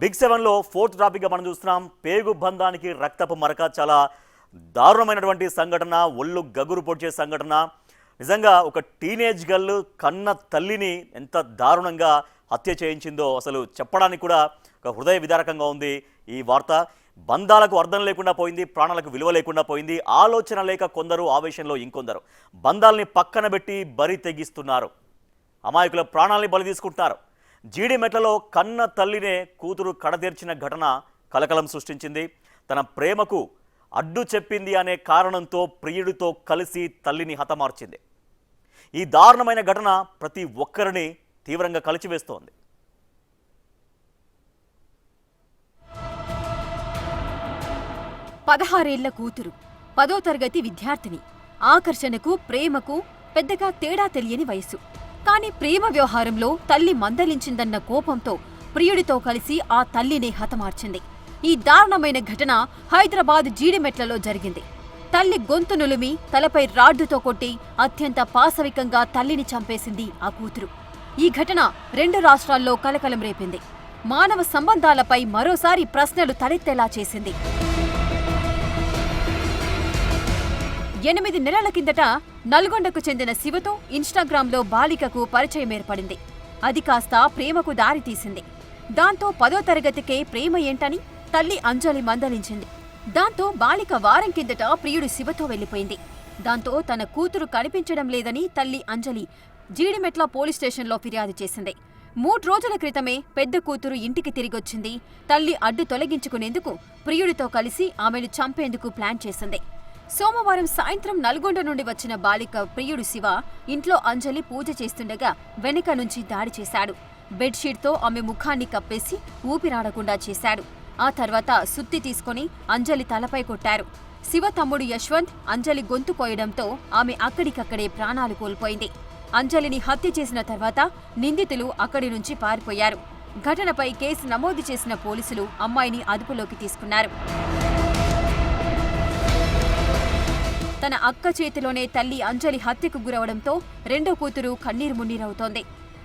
Big 7లో 4th టాపిక్గా మనం చూస్తున్నాం. పేగు బంధానికి రక్తపు మరక. చాలా దారుణమైనటువంటి సంఘటన, ఒళ్ళు గగురు పొడిచే సంఘటన. నిజంగా ఒక టీనేజ్ గర్ల్ కన్న తల్లిని ఎంత దారుణంగా హత్య చేయించిందో అసలు చెప్పడానికి కూడా ఒక హృదయ విదారకంగా ఉంది ఈ వార్త. బంధాలకు అర్థం లేకుండా పోయింది, ప్రాణాలకు విలువ లేకుండా పోయింది. ఆలోచన లేక కొందరు, ఆవేశంలో ఇంకొందరు బంధాలని పక్కన పెట్టి బరి తెగిస్తున్నారు. అమాయకుల ప్రాణాలని బలి తీసుకుంటున్నారు. జీడిమెట్లలో కన్న తల్లినే కూతురు కడతీర్చిన ఘటన కలకలం సృష్టించింది. తన ప్రేమకు అడ్డు చెప్పింది అనే కారణంతో ప్రియుడితో కలిసి తల్లిని హతమార్చింది. ఈ దారుణమైన ఘటన ప్రతి ఒక్కరిని తీవ్రంగా కలిచివేస్తోంది. పదహారేళ్ల కూతురు, 10వ తరగతి విద్యార్థిని. ఆకర్షణకు, ప్రేమకు పెద్దగా తేడా తెలియని వయసు. కాని ప్రేమ వ్యవహారంలో తల్లి మందలించిందన్న కోపంతో ప్రియుడితో కలిసి ఆ తల్లినే హతమార్చింది. ఈ దారుణమైన ఘటన హైదరాబాద్ జీడిమెట్లలో జరిగింది. తల్లి గొంతు నులిమి తలపై రాడ్డుతో కొట్టి అత్యంత పాశవికంగా తల్లిని చంపేసింది ఆ కూతురు. ఈ ఘటన 2 రాష్ట్రాల్లో కలకలం రేపింది. మానవ సంబంధాలపై మరోసారి ప్రశ్నలు తలెత్తేలా చేసింది. 8 నెలల కిందట నల్గొండకు చెందిన శివతో ఇన్స్టాగ్రామ్లో బాలికకు పరిచయం ఏర్పడింది. అది కాస్త ప్రేమకు దారితీసింది. దాంతో 10వ తరగతికే ప్రేమ ఏంటని తల్లి అంజలి మందలించింది. దాంతో బాలిక వారం కిందట ప్రియుడు శివతో వెళ్లిపోయింది. దాంతో తన కూతురు కనిపించడం లేదని తల్లి అంజలి జీడిమెట్ల పోలీస్ స్టేషన్లో ఫిర్యాదు చేసింది. 3 రోజుల క్రితమే పెద్ద కూతురు ఇంటికి తిరిగొచ్చింది. తల్లి అడ్డు తొలగించుకునేందుకు ప్రియుడితో కలిసి ఆమెను చంపేందుకు ప్లాన్ చేసింది. సోమవారం సాయంత్రం నల్గొండ నుండి వచ్చిన బాలిక ప్రియుడు శివ ఇంట్లో అంజలి పూజ చేస్తుండగా వెనుక నుంచి దాడి చేశాడు. బెడ్షీట్తో ఆమె ముఖాన్ని కప్పేసి ఊపిరాడకుండా చేశాడు. ఆ తర్వాత సుత్తి తీసుకుని అంజలి తలపై కొట్టారు. శివ తమ్ముడు యశ్వంత్ అంజలి గొంతు కోయడంతో ఆమె అక్కడికక్కడే ప్రాణాలు కోల్పోయింది. అంజలిని హత్య చేసిన తర్వాత నిందితులు అక్కడి నుంచి పారిపోయారు. ఘటనపై కేసు నమోదు చేసిన పోలీసులు అమ్మాయిని అదుపులోకి తీసుకున్నారు. తన అక్క చేతిలోనే తల్లి అంజలి హత్యకు గురవడంతో రెండో కూతురు కన్నీరు మున్నీరవుతోంది.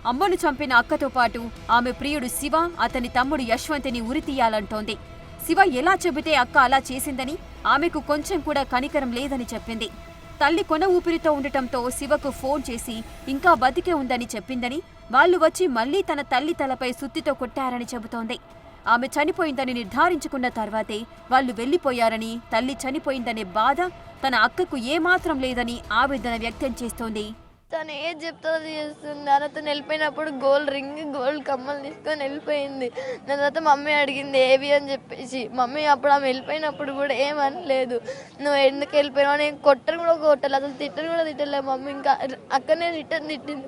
అమ్మను చంపిన అక్కతో పాటు ఆమె ప్రియుడు శివ, అతని తమ్ముడు యశ్వంత్ని ఉరితీయాలంటోంది. శివ ఎలా చెబితే అక్క అలా చేసిందని, ఆమెకు కొంచెం కూడా కనికరం లేదని చెప్పింది. తల్లి కొన ఊపిరితో ఉండటంతో శివకు ఫోన్ చేసి ఇంకా బతికే ఉందని చెప్పిందని, వాళ్లు వచ్చి మళ్లీ తన తల్లి తలపై సుత్తితో కొట్టారని చెబుతోంది. ఆమె చనిపోయిందని నిర్ధారించుకున్న తర్వాతే వాళ్లు వెళ్లిపోయారని, తల్లి చనిపోయిందనే బాధ తన అక్కకు ఏమాత్రం లేదని ఆవేదన వ్యక్తం చేస్తోంది. తను ఏది చెప్తుందో చేస్తుంది. తను వెళ్ళిపోయినప్పుడు గోల్డ్ రింగ్, గోల్డ్ కమ్మలు తీసుకొని వెళ్ళిపోయింది. దాని తర్వాత మమ్మీ అడిగింది ఏవి అని చెప్పేసి. మమ్మీ అప్పుడు ఆమె వెళ్ళిపోయినప్పుడు కూడా ఏమనలేదు. నువ్వు ఎందుకు వెళ్ళిపోయినావు, నేను కొట్టను కూడా కొట్టాలి, అసలు తిట్టను కూడా తిట్టలేదు మమ్మీ. ఇంకా అక్కడనే రిటర్న్ తిట్టింది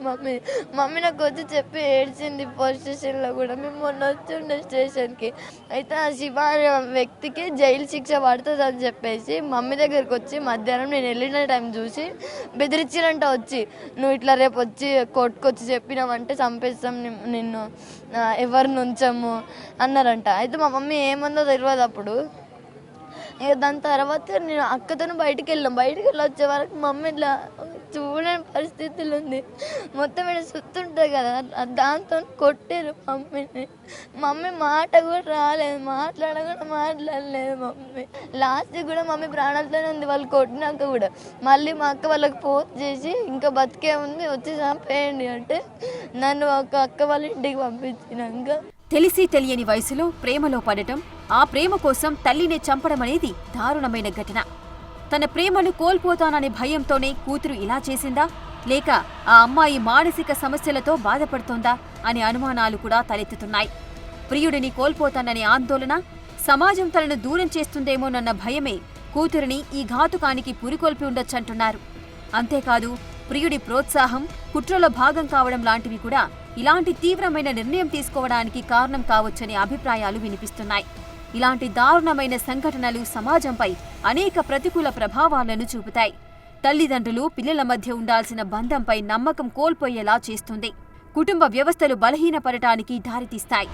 మమ్మీ నాకు వచ్చి చెప్పి ఏడ్చింది పోలీస్ స్టేషన్లో కూడా. మేము మొన్న వచ్చిండే స్టేషన్కి. అయితే ఆ శివ వ్యక్తికి జైలు శిక్ష పడుతుంది అని చెప్పేసి మమ్మీ దగ్గరికి వచ్చి మధ్యాహ్నం నేను వెళ్ళిన టైం చూసి బెదిరించినంట. వచ్చి నువ్వు ఇట్లా రేపు వచ్చి కొట్టుకొచ్చి చెప్పినావంటే చంపేస్తాం నిన్ను, ఎవరిని ఉంచము అన్నారంట. అయితే మా మమ్మీ ఏమందో తెలియదు అప్పుడు. ఇక దాని తర్వాత నేను అక్కతో బయటికి వెళ్ళి వచ్చే వరకు మమ్మీ ఇట్లా చూడని పరిస్థితులు ఉంది. మొత్తం ఇక్కడ సుత్తుంటుంది కదా, దాంతో కొట్టారు మమ్మీని. మమ్మీ మాట కూడా రాలేదు, మాట్లాడలేదు మమ్మీ. లాస్ట్ కూడా మమ్మీ ప్రాణాలతోనే ఉంది. వాళ్ళు కొట్టినాక కూడా మళ్ళీ మా అక్క వాళ్ళకి ఫోన్ చేసి ఇంకా బతికే ఉంది వచ్చి చంపేయండి అంటే నన్ను ఒక అక్క వాళ్ళ ఇంటికి పంపించినాక. తెలిసి తెలియని వయసులో ప్రేమలో పడటం, ఆ ప్రేమ కోసం తల్లినే చంపడం అనేది దారుణమైన ఘటన. తన ప్రేమను కోల్పోతాననే భయంతోనే కూతురు ఇలా చేసిందా, లేక ఆ అమ్మాయి మానసిక సమస్యలతో బాధపడుతోందా అనే అనుమానాలు కూడా తలెత్తుతున్నాయి. ప్రియుడిని కోల్పోతాననే ఆందోళన, సమాజం తనను దూరం చేస్తుందేమోనన్న భయమే కూతురిని ఈ ఘాతుకానికి పురికొల్పి ఉండొచ్చంటున్నారు. అంతేకాదు ప్రియుడి ప్రోత్సాహం, కుట్రలో భాగం కావడం లాంటివి కూడా ఇలాంటి తీవ్రమైన నిర్ణయం తీసుకోవడానికి కారణం కావచ్చనే అభిప్రాయాలు వినిపిస్తున్నాయి. ఇలాంటి దారుణమైన సంఘటనలు సమాజంపై అనేక ప్రతికూల ప్రభావాలను చూపుతాయి. తల్లిదండ్రులు పిల్లల మధ్య ఉండాల్సిన బంధంపై నమ్మకం కోల్పోయేలా చేస్తుంది. కుటుంబ వ్యవస్థలు బలహీనపడటానికి దారితీస్తాయి.